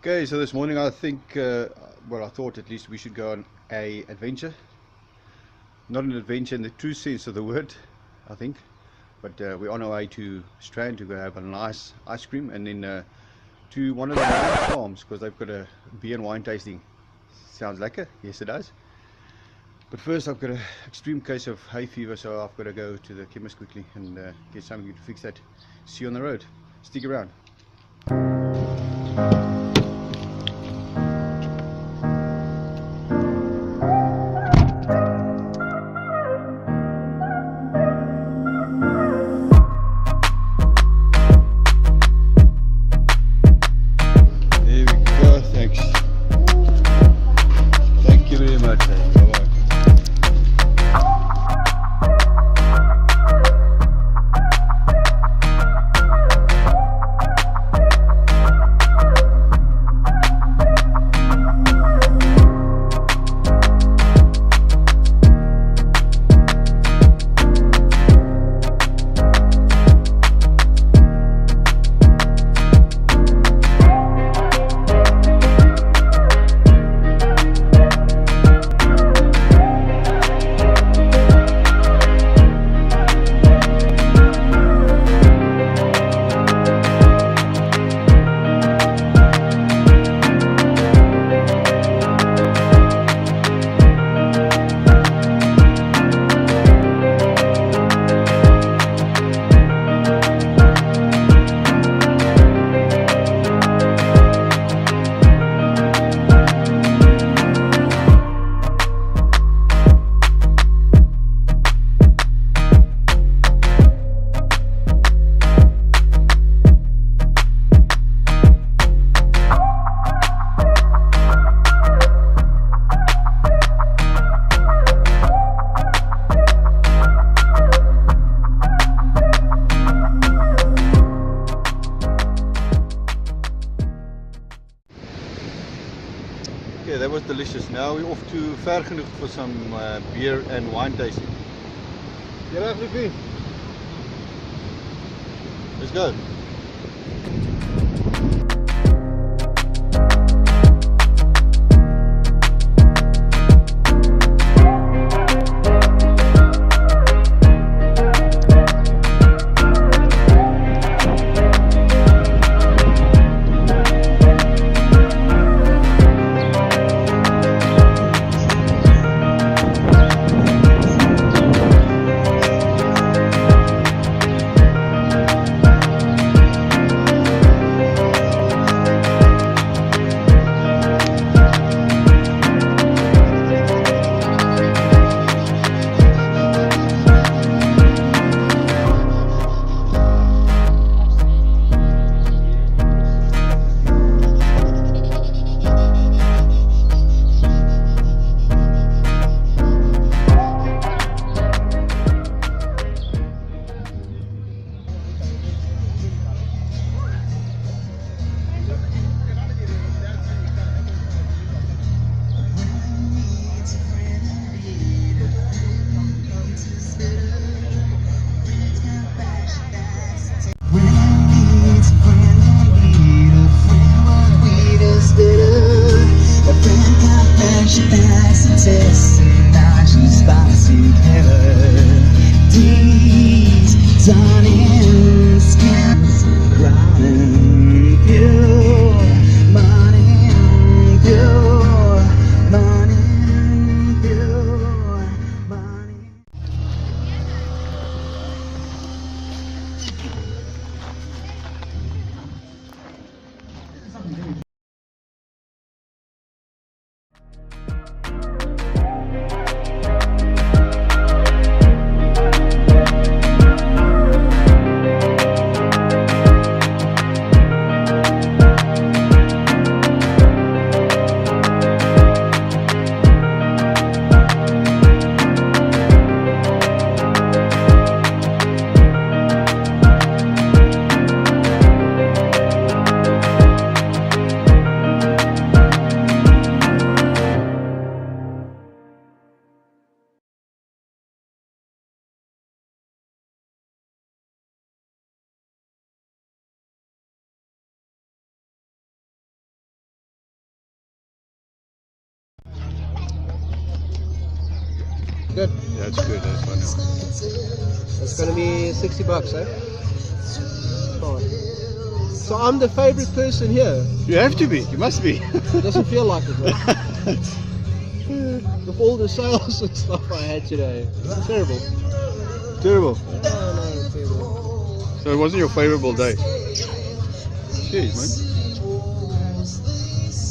Okay, so this morning I think, well, I thought at least we should go on a adventure. Not an adventure in the true sense of the word, I think, but we're on our way to Strand to go have a nice ice cream, and then to one of the wine farms because they've got a beer and wine tasting. Sounds lekker? Yes, it does. But first, I've got an extreme case of hay fever, so I've got to go to the chemist quickly and get something to fix that. See you on the road. Stick around. Yeah, that was delicious. Now we're off to ver genoeg for some beer and wine tasting. Get up, Luffy. Let's go. Good. That's good, that's funny. It's going to be $60, eh? Fine. So I'm the favorite person here. You have to be, you must be. It doesn't feel like it, though. With all the sales and stuff I had today. Terrible. Terrible. Oh, no, terrible. So it wasn't your favorable day? Jeez, man.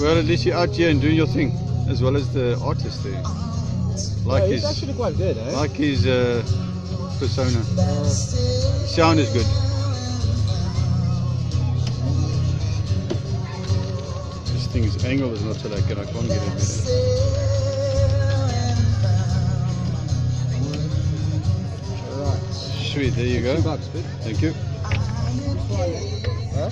Well, at least you're out here and doing your thing, as well as the artist there. Like He's actually quite good, eh? Like his persona. Sound is good. This thing's angle is not so like, and I can't get it better. Alright. Sweet, there you go. $2, bud. Thank you. Huh?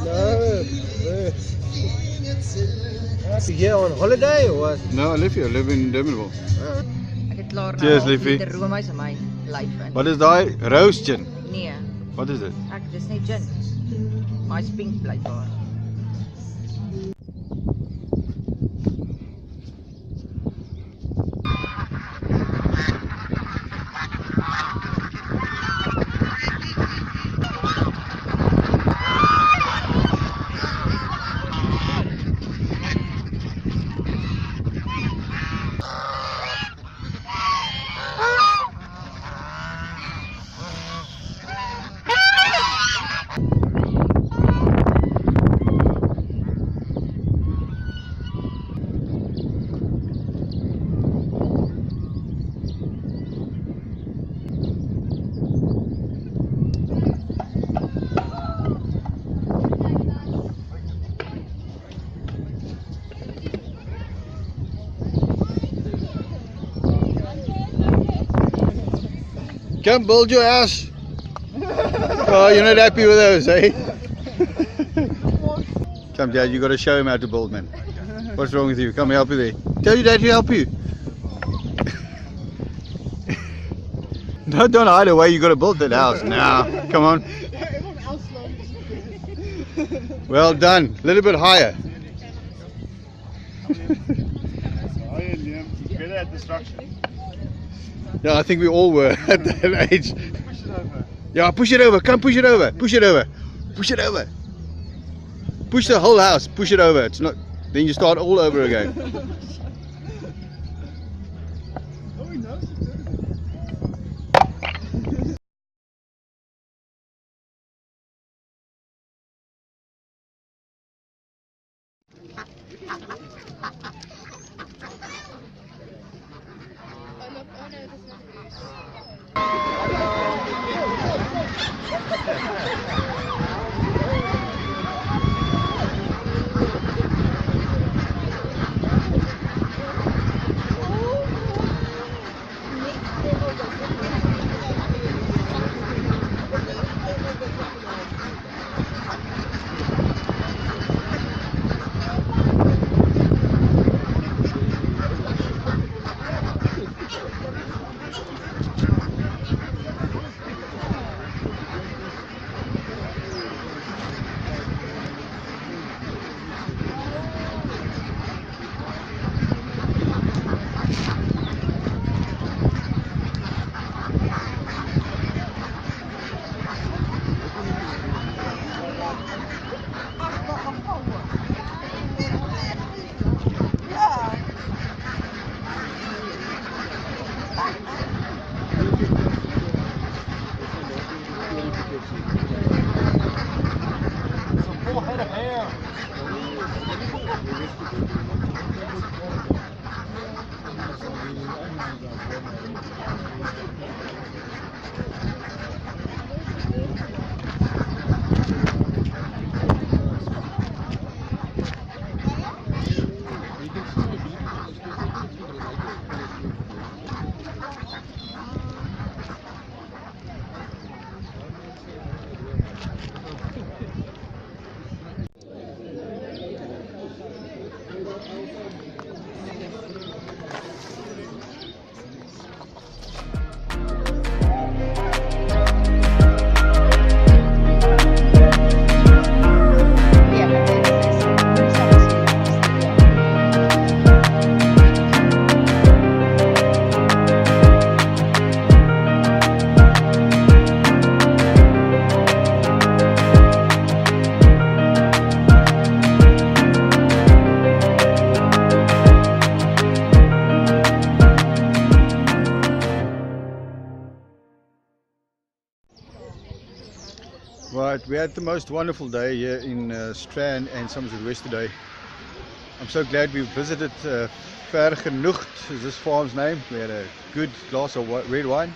No. Are you here on holiday or what? No, I live here. I live in Durbanville. Ek het klaar Cheers, liefie. die roomys in my lyf in. Wat is daai? Rose gin. Nee, Wat is dit? dis net gin. My pink bly daar. Come build your house. Oh, you're not happy with those, eh? Come, Dad, you got to show him how to build, man. What's wrong with you? Come help you there. Tell your dad to help you. No, don't hide away. You got to build that house now. Come on. Well done. A little bit higher. Better at destruction. Yeah, I think we all were at that age. Push it over. Yeah, push it over. Come, push it over. Push it over. Push it over. Push the whole house. Push it over. It's not. Then you start all over again. Oh, he knows it too. Right, we had the most wonderful day here in Strand and Somerset West today. I'm so glad we visited Vergenoegd, is this farm's name. We had a good glass of red wine.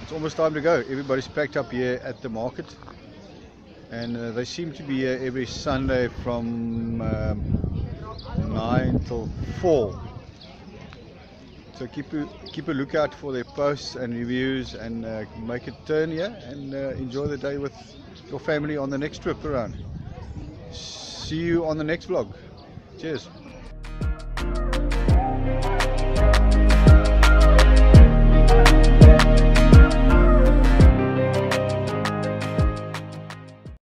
It's almost time to go. Everybody's packed up here at the market, and they seem to be here every Sunday from 9 till 4. So keep a lookout for their posts and reviews, and make a turn here and enjoy the day with your family on the next trip around. See you on the next vlog. Cheers.